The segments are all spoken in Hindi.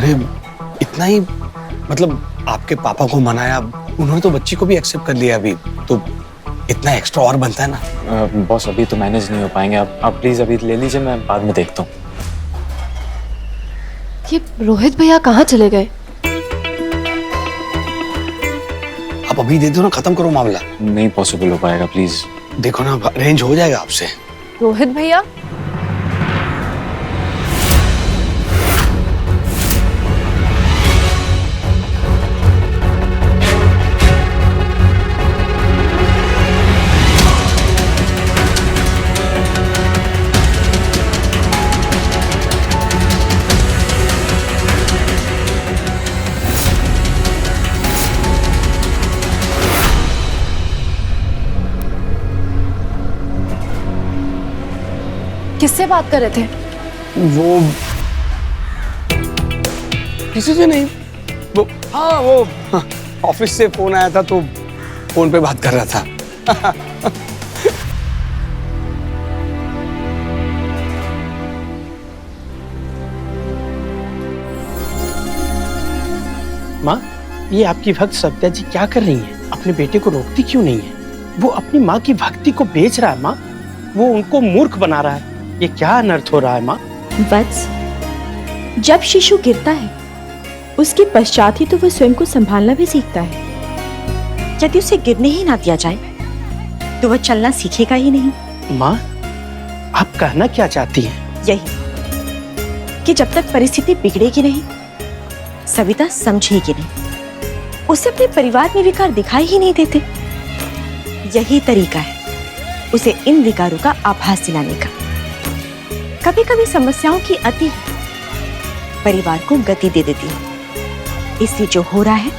अरे इतना ही, मतलब आपके पापा को मनाया, उन्होंने तो बच्ची को भी एक्सेप्ट कर लिया अभी, तो इतना एक्स्ट्रा और बनता है ना। बॉस अभी तो मैनेज नहीं हो पाएंगे, आप प्लीज अभी ले लीजिए, मैं बाद में देखता हूँ। ये रोहित भैया कहाँ चले गए? आप अभी दे दो ना, खत्म करो मामला। नहीं पॉसिबल हो पाएगा, प्लीज। देखो ना, अरेंज हो जाएगा आपसे। रोहित भैया? किससे बात कर रहे थे? वो किसी से नहीं, वो हाँ वो ऑफिस से फोन आया था तो फोन पे बात कर रहा था। माँ, ये आपकी भक्त सत्या जी क्या कर रही हैं? अपने बेटे को रोकती क्यों नहीं है? वो अपनी माँ की भक्ति को बेच रहा है माँ, वो उनको मूर्ख बना रहा है। ये क्या अनर्थ हो रहा है माँ? वत्स, जब शिशु गिरता है उसके पश्चात ही तो वह स्वयं को संभालना भी सीखता है। यदि उसे गिरने ही ना दिया जाए तो वह चलना सीखेगा ही नहीं। माँ, आप कहना क्या चाहती हैं? यही कि जब तक परिस्थिति बिगड़ेगी नहीं, सविता समझेगी नहीं, उसे अपने परिवार में विकार दिखाई ही नहीं देते। यही तरीका है उसे इन विकारों का आभास दिलाने का। कभी कभी समस्याओं की अति परिवार को गति दे देती है, इसलिए जो हो रहा है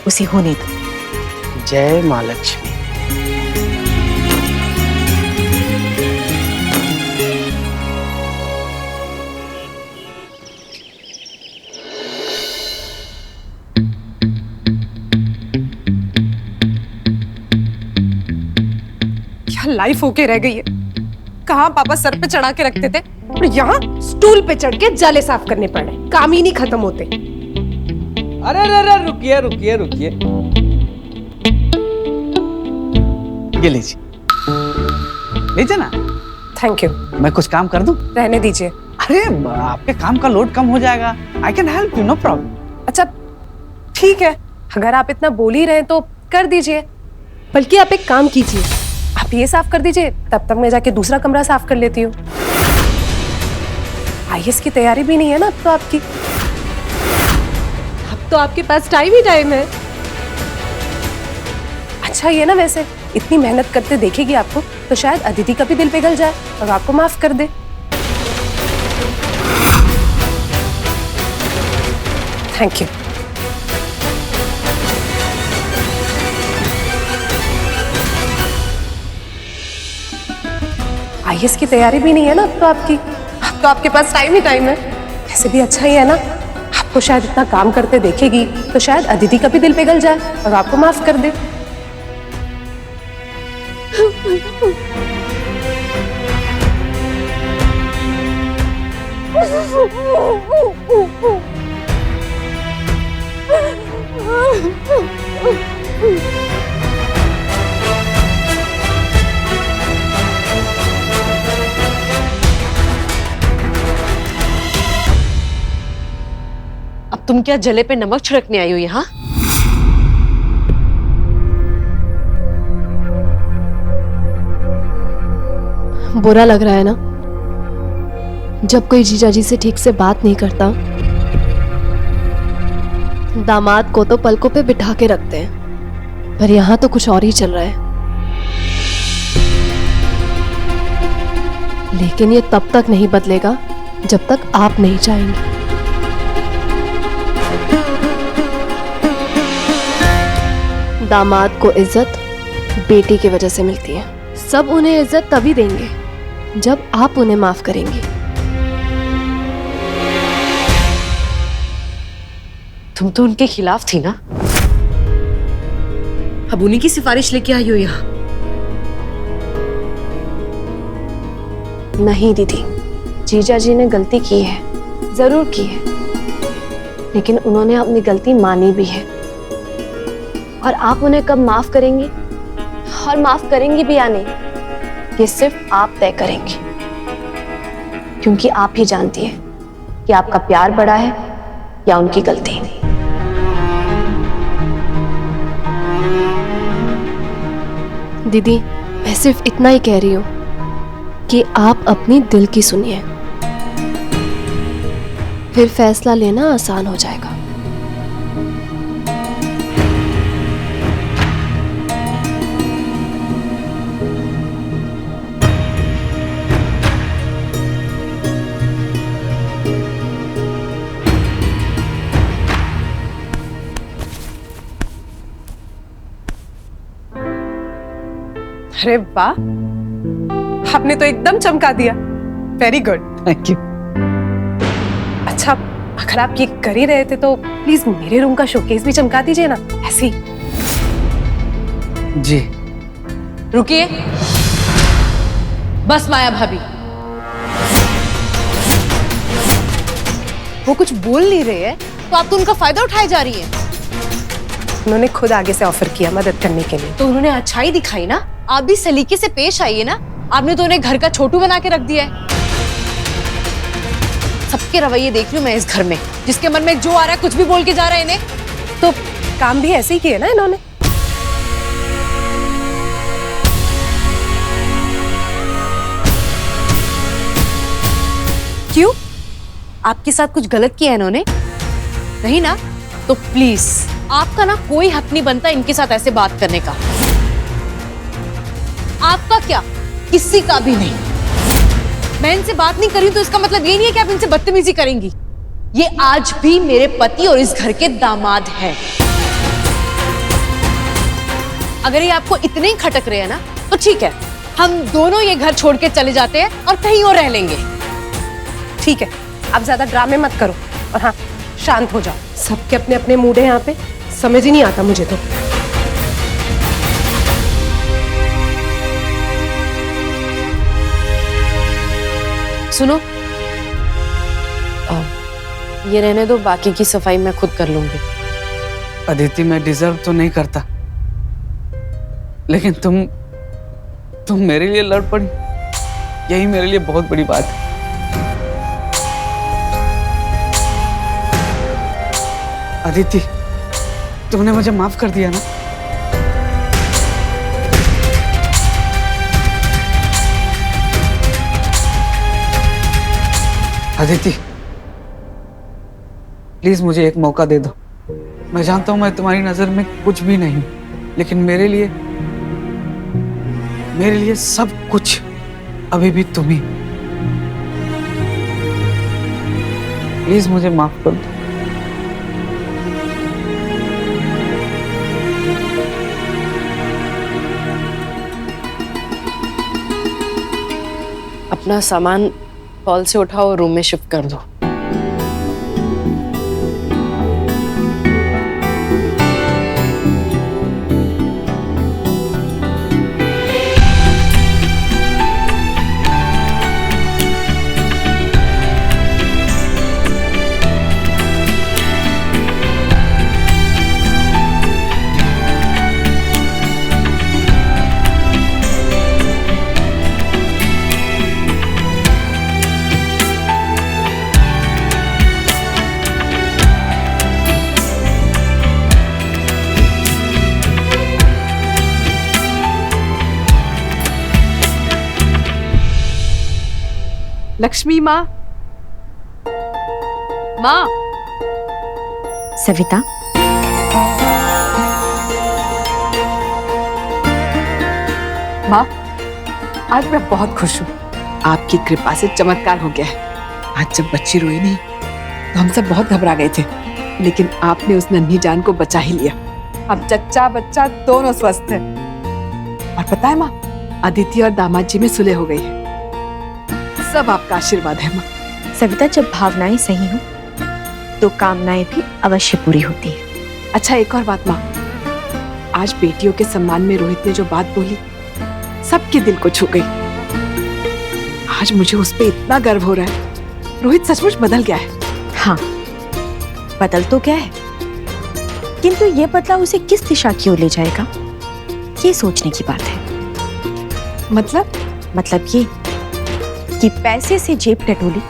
उसे होने दो। जय माँ लक्ष्मी। क्या लाइफ होके रह गई है। कहाँ पापा सर पे चढ़ा के रखते थे और यहाँ स्टूल पे चढ़ के जाले साफ करने पड़े। काम ही नहीं खत्म होते। अरे अरे रुकिए रुकिए रुकिए, ये लीजिए, लीजिए ना। Thank you. मैं कुछ काम कर दूं? रहने दीजिए। अरे आपके काम का लोड कम हो जाएगा। I can help you, no problem. अच्छा ठीक है, अगर आप इतना बोल ही रहे तो कर दीजिए। बल्कि आप एक काम कीजिए, आप ये साफ कर दीजिए, तब तक मैं जाके दूसरा कमरा साफ कर लेती हूँ। आईएएस की तैयारी भी नहीं है ना अब तो आपकी। अब तो आपके पास टाइम ही टाइम है। अच्छा ये ना, वैसे इतनी मेहनत करते देखेगी आपको तो शायद अदिति का भी दिल पिघल जाए और आपको माफ कर दे। Thank you. आईएएस की तैयारी भी नहीं है ना अब तो आपकी। अब तो आपके पास टाइम ही टाइम है। वैसे भी अच्छा ही है ना, आपको शायद इतना काम करते देखेगी तो शायद अदिति का भी दिल पिघल जाए और आपको माफ कर दे। अब तुम क्या जले पे नमक छिड़कने आई हो यहाँ? बुरा लग रहा है ना, जब कोई जीजाजी से ठीक से बात नहीं करता, दामाद को तो पलकों पे बिठा के रखते हैं, पर यहाँ तो कुछ और ही चल रहा है। लेकिन ये तब तक नहीं बदलेगा जब तक आप नहीं चाहेंगे। दामाद को इज्जत बेटी की वजह से मिलती है। सब उन्हें इज्जत तभी देंगे जब आप उन्हें माफ करेंगे। तुम तो उनके खिलाफ थी ना, अब उन्हीं की सिफारिश लेके आई हो यहाँ। नहीं दीदी, जीजा जी ने गलती की है, जरूर की है, लेकिन उन्होंने अपनी गलती मानी भी है। और आप उन्हें कब माफ करेंगी और माफ करेंगी भी या नहीं, ये सिर्फ आप तय करेंगी, क्योंकि आप ही जानती हैं कि आपका प्यार बड़ा है या उनकी गलती। दीदी, मैं सिर्फ इतना ही कह रही हूं कि आप अपनी दिल की सुनिए, फिर फैसला लेना आसान हो जाएगा। अरे वाह, आपने तो एकदम चमका दिया। Very good. Thank you. अच्छा, अगर आप ये कर ही रहे थे तो प्लीज मेरे रूम का शोकेस भी चमका दीजिए ना, ऐसे ही। जी। रुकिए, बस माया भाभी, वो कुछ बोल नहीं रहे हैं तो आप तो उनका फायदा उठाए जा रही हैं। उन्होंने खुद आगे से ऑफर किया मदद करने के लिए। तो उन्होंने अच्छाई दिखाई ना, आप भी सलीके से पेश आइए ना। आपने तो उन्हें घर का छोटू बना के रख दिया है। सबके रवैये देख रही हूं मैं इस घर में, जिसके मन में जो आ रहा है कुछ भी बोल के जा रहा है इन्हें। तो काम भी ऐसे ही किए ना इन्होंने। क्यों? आपके साथ कुछ गलत किया है इन्होंने? नहीं ना? तो प्लीज आपका ना कोई हक नहीं बनता इनके साथ ऐसे बात करने का। आपका क्या, किसी का भी नहीं। मैं इनसे बात नहीं कर रही तो इसका मतलब ये नहीं है कि आप इनसे बदतमीजी करेंगी। ये आज भी मेरे पति और इस घर के दामाद हैं। अगर ये आपको इतने ही खटक रहे हैं ना तो ठीक है, हम दोनों ये घर छोड़ के चले जाते हैं और कहीं और रह लेंगे। ठीक है, आप ज्यादा ड्रामे मत करो और हाँ, शांत हो जाओ। सबके अपने अपने मूड है यहाँ पे, समझ ही नहीं आता मुझे तो। सुनो, ये रहने दो, बाकी की सफाई मैं खुद कर लूंगी। अदिति, मैं डिजर्व तो नहीं करता, लेकिन तुम मेरे लिए लड़ पड़ी, यही मेरे लिए बहुत बड़ी बात है। अदिति, तुमने मुझे माफ कर दिया ना? अदिति, प्लीज मुझे एक मौका दे दो। मैं जानता हूं मैं तुम्हारी नजर में कुछ भी नहीं, लेकिन मेरे लिए सब कुछ अभी भी तुम ही। प्लीज मुझे माफ कर दो। अपना सामान हॉल से उठाओ और रूम में शिफ्ट कर दो। लक्ष्मी माँ, माँ। सविता, माँ, आज मैं बहुत खुश हूँ। आपकी कृपा से चमत्कार हो गया है। आज जब बच्ची रोई नहीं तो हम सब बहुत घबरा गए थे, लेकिन आपने उस नन्ही जान को बचा ही लिया। अब जच्चा बच्चा दोनों स्वस्थ हैं। और पता है माँ, अदिति और दामाद जी में सुलह हो गई है। सब आपका आशीर्वाद है माँ। सविता, जब भावनाएं सही हो तो कामनाएं भी अवश्य पूरी होती है। अच्छा, एक और बात माँ, आज बेटियों के सम्मान में रोहित ने जो बात बोली सबके दिल को छू गई। आज मुझे उस पर इतना गर्व हो रहा है। रोहित सचमुच बदल गया है। हाँ, बदल तो गया है, किंतु ये बदलाव उसे किस दिशा की ओर ले जाएगा, ये सोचने की बात है। मतलब ये कि पैसे से जेब टटोली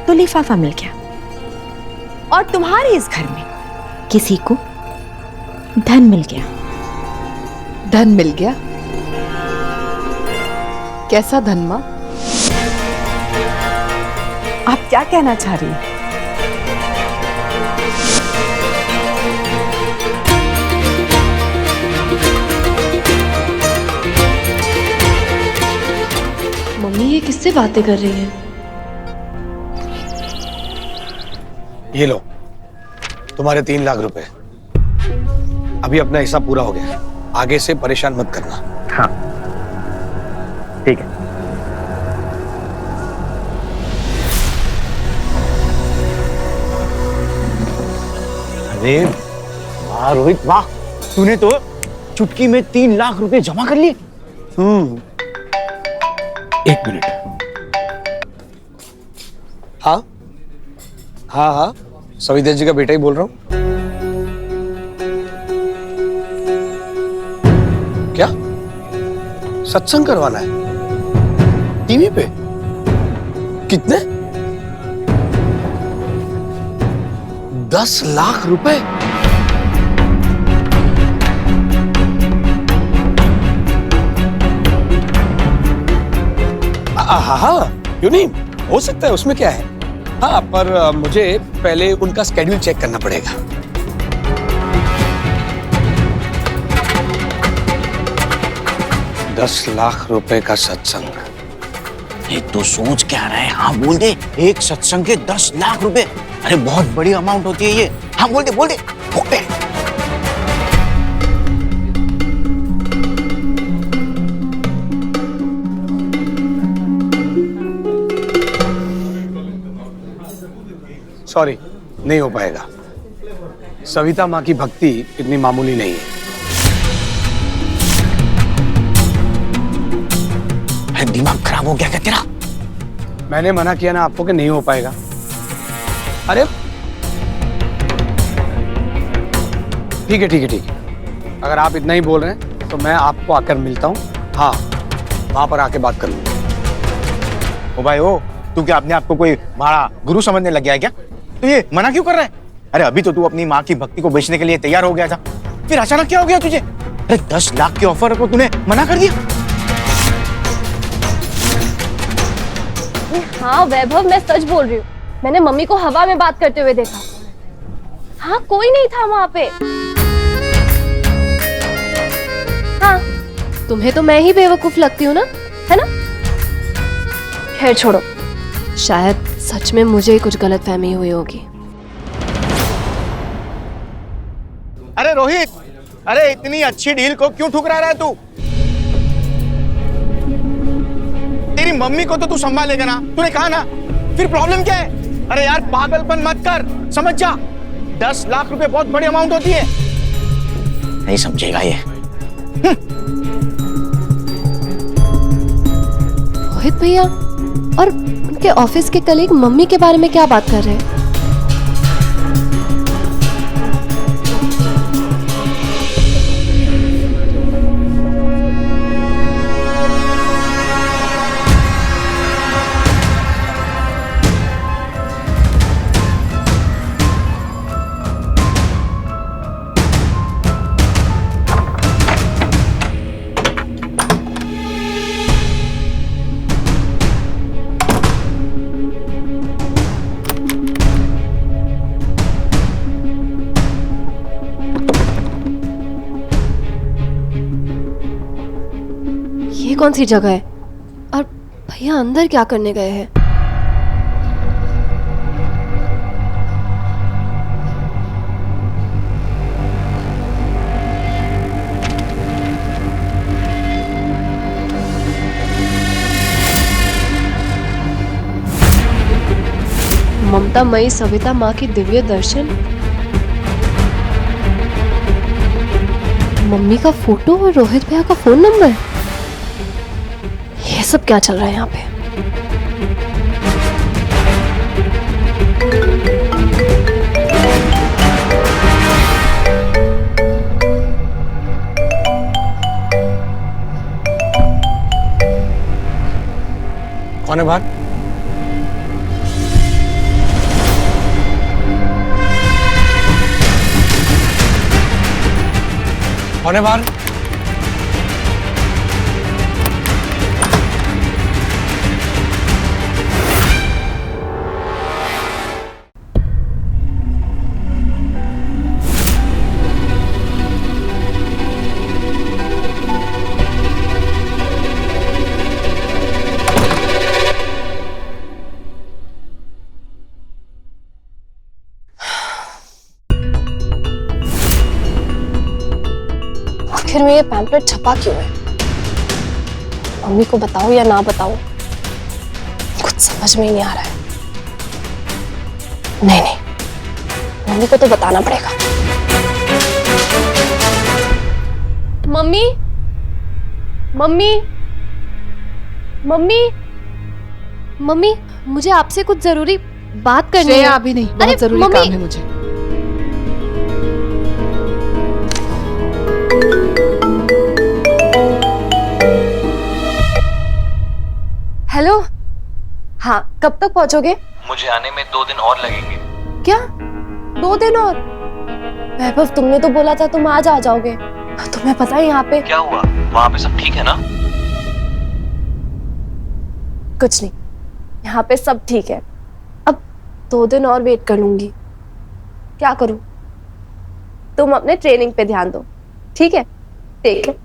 तो लिफाफा मिल गया, और तुम्हारे इस घर में किसी को धन मिल गया। धन मिल गया? कैसा धन माँ? आप क्या कहना चाह रही हैं? मम्मी ये किससे बातें कर रही हैं? ये लो तुम्हारे 3 लाख रुपए। अभी अपना हिस्सा पूरा हो गया, आगे से परेशान मत करना। हाँ ठीक है। अरे वाह रोहित वाह, तूने तो चुटकी में 3 लाख रुपए जमा कर लिए। 1 मिनट। हाँ हाँ हाँ, सविता जी का बेटा ही बोल रहा हूँ। क्या सत्संग करवाना है टीवी पे? कितने? 10 लाख रुपए? हाँ, क्यों नहीं, हो सकता है, उसमें क्या है। हाँ, पर मुझे पहले उनका स्केड्यूल चेक करना पड़ेगा। $10 लाख का सत्संग। ये तो सोच क्या रहा है? हाँ बोल दे, एक सत्संग के 10 लाख रुपए। अरे बहुत बड़ी अमाउंट होती है ये। हाँ बोल दे ठोक दे। सॉरी, नहीं हो पाएगा। सविता माँ की भक्ति इतनी मामूली नहीं है। अरे दिमाग खराब हो गया क्या तेरा? मैंने मना किया ना आपको कि नहीं हो पाएगा। अरे ठीक है। अगर आप इतना ही बोल रहे हैं तो मैं आपको आकर मिलता हूँ। हाँ, वहां पर आके बात कर लूंगा। ओ भाई ओ, तू क्या अपने आप को कोई बड़ा गुरु समझने लग गया है क्या? तो ये मना क्यों कर रहा है? अरे अभी तो तू अपनी माँ की भक्ति को बेचने के लिए तैयार हो गया था, फिर अचानक क्या हो गया तुझे? अरे 10 लाख के ऑफर को तूने मना कर दिया। हाँ वैभव, मैं सच बोल रही हूँ। मैंने मम्मी को हवा में बात करते हुए देखा। हाँ, कोई नहीं था वहां पे। हाँ, तुम्हें तो मैं ही बेवकूफ लगती हूँ ना, है ना? खैर छोड़ो, शायद सच में मुझे ही कुछ गलतफहमी हुई होगी। अरे रोहित, अरे इतनी अच्छी डील को क्यों ठुकरा रहा है तू? तेरी मम्मी को तो तू संभालेगा ना, तूने कहा ना, फिर प्रॉब्लम क्या है? अरे यार पागलपन मत कर, समझ जा। 10 लाख रुपए बहुत बड़ी अमाउंट होती है। नहीं समझेगा ये। रोहित भैया और उनके ऑफिस के कलीग मम्मी के बारे में क्या बात कर रहे हैं? ये कौन सी जगह है और भैया अंदर क्या करने गए हैं? ममता मई सविता माँ की दिव्य दर्शन, मम्मी का फोटो और रोहित भैया का फोन नंबर। ये सब क्या चल रहा है यहाँ पे? कौन है बाहर? कौन है बाहर? आखिर में ये पैम्पलेट छपा क्यों है? मम्मी को बताऊं या ना बताऊं, कुछ समझ में ही नहीं आ रहा है। नहीं नहीं, मम्मी को तो बताना पड़ेगा। मम्मी, मम्मी, मम्मी, मम्मी, मुझे आपसे कुछ जरूरी बात करनी है। अभी नहीं, बहुत जरूरी काम है मुझे। हेलो, हाँ कब तक पहुंचोगे? मुझे आने में 2 दिन और लगेंगे। क्या 2 दिन और? वैभव, तुमने तो बोला था तुम आज आ जाओगे। तुम्हें पता है यहाँ पे क्या हुआ? वहाँ पे सब ठीक है ना? कुछ नहीं, यहाँ पे सब ठीक है। अब 2 दिन और वेट कर लूंगी। क्या करूं? तुम अपने ट्रेनिंग पे ध्यान दो, ठीक है? ठीक है,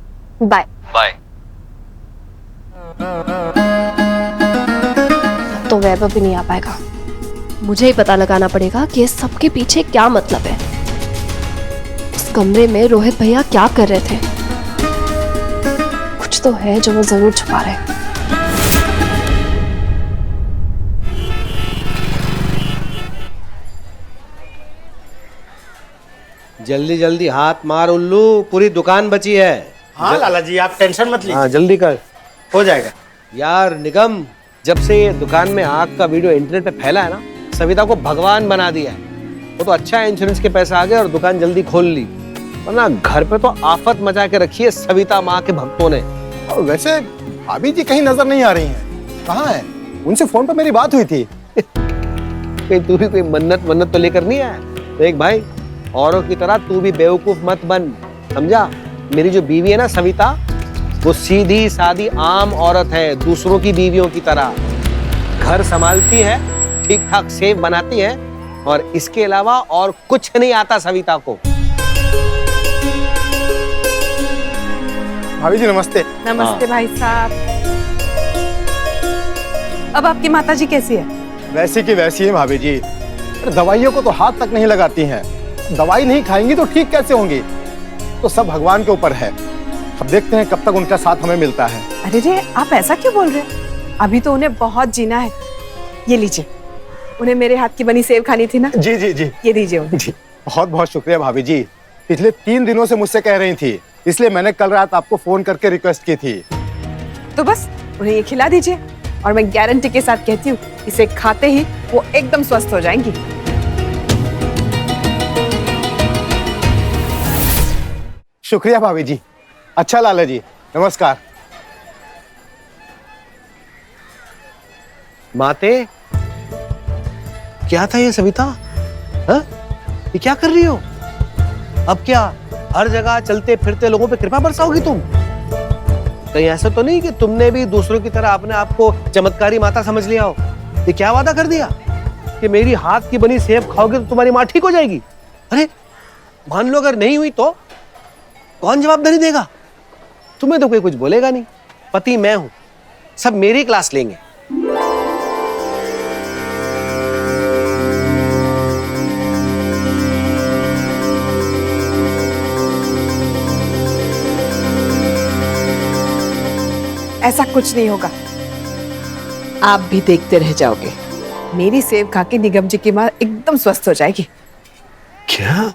बाय बाय। तो वैभव भी नहीं आ पाएगा। मुझे ही पता लगाना पड़ेगा कि इस सबके पीछे क्या मतलब है। उस कमरे में रोहित भैया क्या कर रहे थे? कुछ तो है जो वो जरूर छुपा रहे हैं। जल्दी जल्दी हाथ मार उल्लू, पूरी दुकान बची है। हाँ लाला जी, आप टेंशन मत लीजिए। हाँ जल्दी कर, हो जाएगा। यार निगम, जब से ये दुकान में आग का वीडियो इंटरनेट पे फैला है ना, सविता को भगवान बना दिया है। वो तो अच्छा है, इंश्योरेंस के पैसे आ गए और दुकान जल्दी खोल ली, वरना घर पे तो आफत मचा के रखी है सविता माँ के भक्तों ने। और वैसे भाभी जी कहीं नजर नहीं आ रही हैं। कहाँ है? उनसे फोन पे मेरी बात हुई थी। कहीं तू भी कोई मन्नत तो लेकर नहीं आया? देख भाई, औरों की तरह तू भी बेवकूफ मत बन, समझा? मेरी जो बीवी है ना सविता, वो सीधी सादी आम औरत है, दूसरों की बीवियों की तरह। घर संभालती है, ठीक ठाक सेव बनाती है, और इसके अलावा और कुछ नहीं आता सविता को। भाभी जी नमस्ते। नमस्ते भाई साहब। अब आपकी माताजी कैसी है? वैसी की वैसी है भाभी जी। दवाइयों को तो हाथ तक नहीं लगाती हैं। दवाई नहीं खाएंगी तो ठीक कैसे होंगी? तो सब भगवान के ऊपर है। अब देखते हैं कब तक उनका साथ हमें मिलता है। अरे रे, आप ऐसा क्यों बोल रहे हैं? अभी तो उन्हें बहुत जीना है। ये लीजिए, उन्हें मेरे हाथ की बनी सेव खानी थी ना? जी जी जी। ये दीजिए उन्हें। जी बहुत बहुत शुक्रिया भाभी जी। पिछले 3 दिनों से मुझसे कह रही थी, इसलिए मैंने कल रात आपको फोन करके रिक्वेस्ट की थी। तो बस उन्हें ये खिला दीजिए, और मैं गारंटी के साथ कहती हूँ, इसे खाते ही वो एकदम स्वस्थ हो जाएंगी। शुक्रिया भाभी जी। अच्छा लाला जी, नमस्कार। माते, क्या था ये सविता? हाँ? ये क्या कर रही हो? अब क्या हर जगह चलते फिरते लोगों पे कृपा बरसाओगी तुम? कहीं ऐसा तो नहीं कि तुमने भी दूसरों की तरह अपने आप को चमत्कारी माता समझ लिया हो? ये क्या वादा कर दिया कि मेरी हाथ की बनी सेब खाओगे तो तुम्हारी माँ ठीक हो जाएगी? अरे मान लो अगर नहीं हुई तो कौन जवाबदारी देगा? तुम्हें तो कोई कुछ बोलेगा नहीं। पति मैं हूं, सब मेरी क्लास लेंगे। ऐसा कुछ नहीं होगा, आप भी देखते रह जाओगे। मेरी सेव खा के निगम जी की माँ एकदम स्वस्थ हो जाएगी। क्या?